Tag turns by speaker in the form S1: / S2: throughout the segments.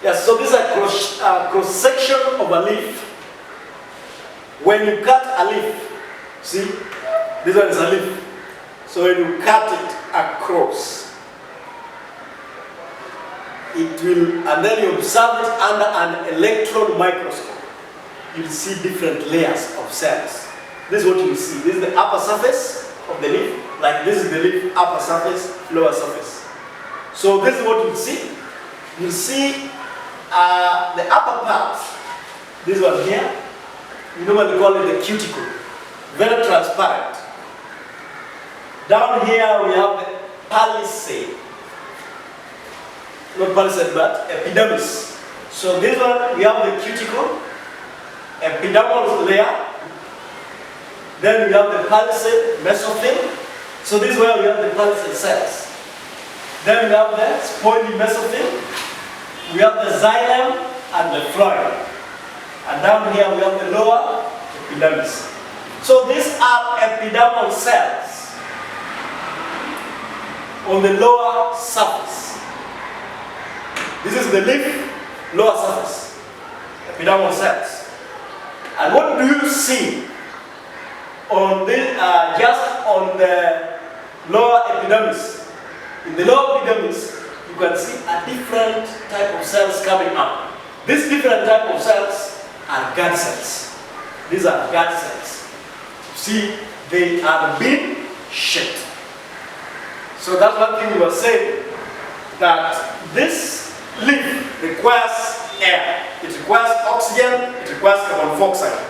S1: Yes, so this is a cross section of a leaf. When you cut a leaf, see, this one is a leaf. So when you cut it across, it will, and then you observe it under an electron microscope, you'll see different layers of cells. This is what you see. This is the upper surface of the leaf. Like this is the leaf, upper surface, lower surface. So this is what you see. You see the upper part, this one here, we normally call it the cuticle, very transparent. Down here we have the palisade, not palisade but epidermis. So this one we have the cuticle, epidermal layer, then we have the palisade mesophyll. So this is where we have the palisade cells. Then we have the spoily mesophyll, we have the xylem and the phloem. And down here we have the lower epidermis. So these are epidermal cells on the lower surface. This is the leaf, lower surface, epidermal cells. And what do you see on this, just on the lower epidermis? In the lower epidermis, you can see a different type of cells coming up. These different type of cells are guard cells. These are guard cells. See, they are bean shaped. So that's one thing we were saying, that this leaf requires air. It requires oxygen, it requires carbon dioxide.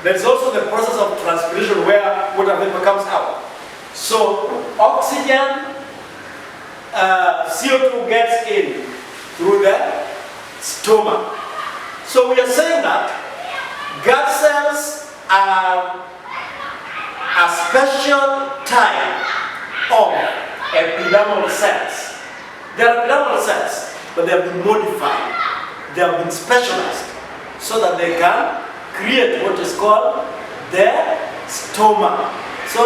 S1: There's also the process of transpiration where water vapor comes out. So oxygen, CO2 gets in through the stoma. So we are saying that guard cells are a special type of epidermal cells. They are epidermal cells, but they have been modified. They have been specialized so that they can create what is called the stoma. So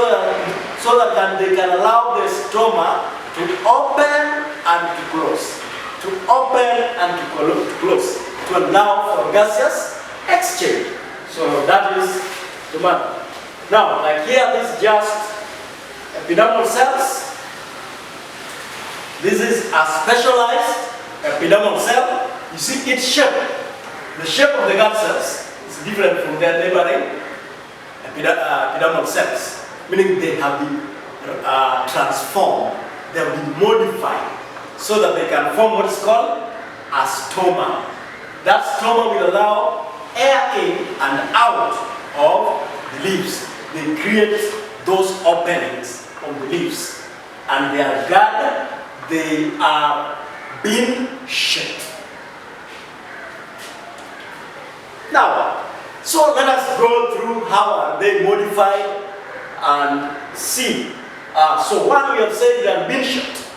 S1: that they can allow the stoma to open and to close. To open and to close. To allow for gaseous exchange. So that is the matter. Now, like here, this is just epidermal cells. This is a specialized epidermal cell. You see its shape. The shape of the guard cells is different from their neighboring epidermal cells, meaning they have been transformed, they have been modified so that they can form what is called a stoma. That stoma will allow air in and out of the leaves. They create those openings on the leaves, and they are guarded. They are bean shaped. Now, so let us go through how are they modified and see. So one, we have said they are bean shaped.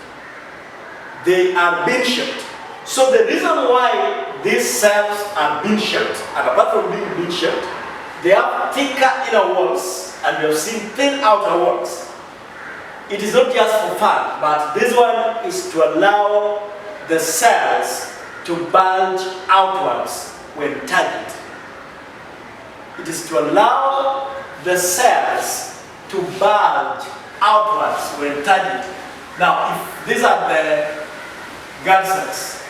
S1: They are bean shaped. So the reason why these cells are bean shaped, and apart from being bean shaped, they have thicker inner walls and we have seen thin outer walls. It is not just for fun, but this one is to allow the cells to bulge outwards when targeted. It is to allow the cells to bulge outwards when targeted. Now, if these are the guard cells,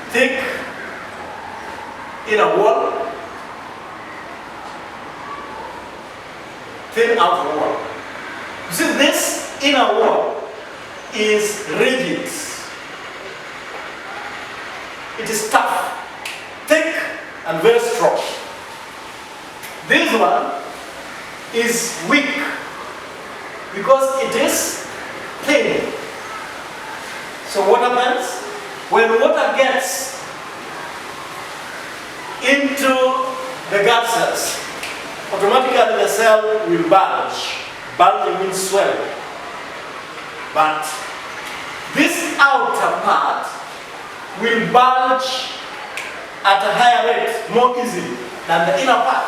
S1: thick inner wall, thin outer wall. You see, this inner wall is rigid. It is tough, thick, and very strong. This one is weak because it is thin. So what happens? When water gets into the guard cells, automatically the cell will bulge. Bulging means swelling. But this outer part will bulge at a higher rate, more easily than the inner part.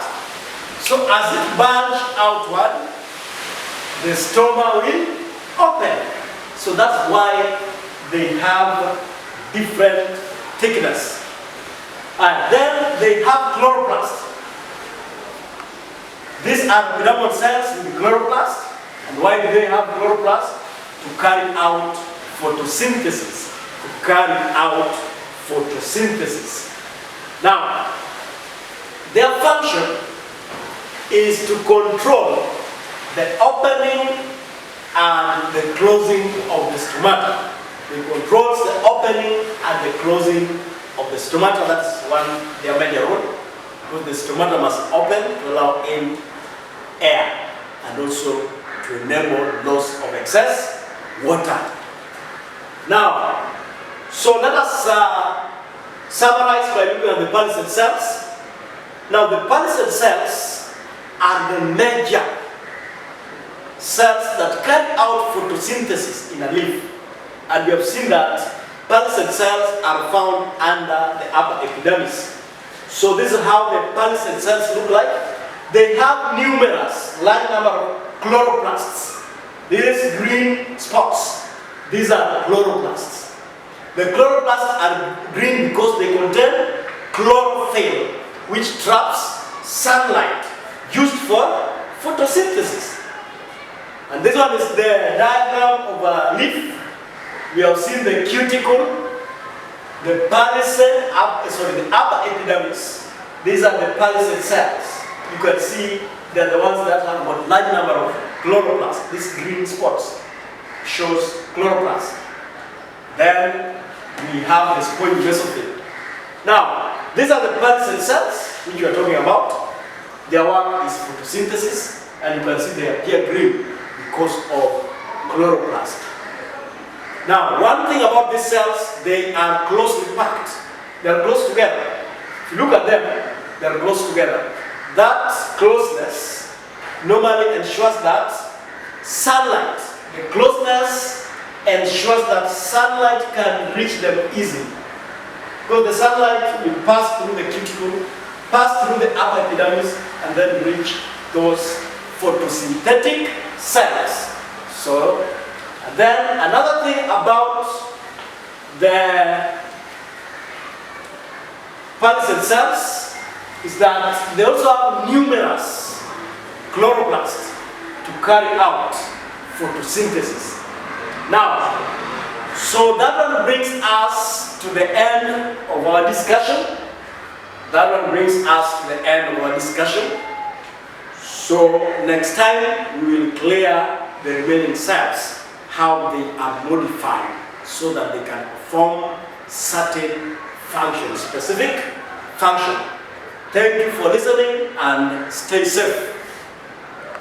S1: So as it bulges outward, the stoma will open. So that's why they have different thickness. And then they have chloroplast. These are epidermal cells with chloroplast. And why do they have chloroplast? To carry out photosynthesis. To carry out photosynthesis. Now, their function is to control the opening and the closing of the stomata. It controls the opening and the closing of the stomata. That's one their major role. Because the stomata must open to allow in air and also to enable loss of excess water. Now, so let us summarize by looking at the palisade cells. Now, the palisade cells are the major cells that carry out photosynthesis in a leaf. And we have seen that palisade cells are found under the upper epidermis. So this is how the palisade cells look like. They have numerous, large number of chloroplasts. These green spots, these are chloroplasts. The chloroplasts are green because they contain chlorophyll, which traps sunlight used for photosynthesis. And this one is the diagram of a leaf. We have seen the cuticle, the palisade, the upper epidermis. These are the palisade cells. You can see they're the ones that have a large number of chloroplasts. These green spots shows chloroplast. Then we have the spongy mesophyll. Now, these are the palisade cells which we are talking about. Their work is photosynthesis, and you can see they appear green because of chloroplast. Now, one thing about these cells, they are closely packed. They are close together. If you look at them, they are close together. That closeness normally ensures that sunlight, the closeness ensures that sunlight can reach them easily. Because the sunlight will pass through the cuticle, pass through the upper epidermis, and then reach those photosynthetic cells. So, and then another thing about the palisade cells is that they also have numerous chloroplasts to carry out photosynthesis. Now, so that one brings us to the end of our discussion. That one brings us to the end of our discussion. So next time we will clear the remaining cells, how they are modified so that they can perform certain functions, specific function. Thank you for listening and stay safe.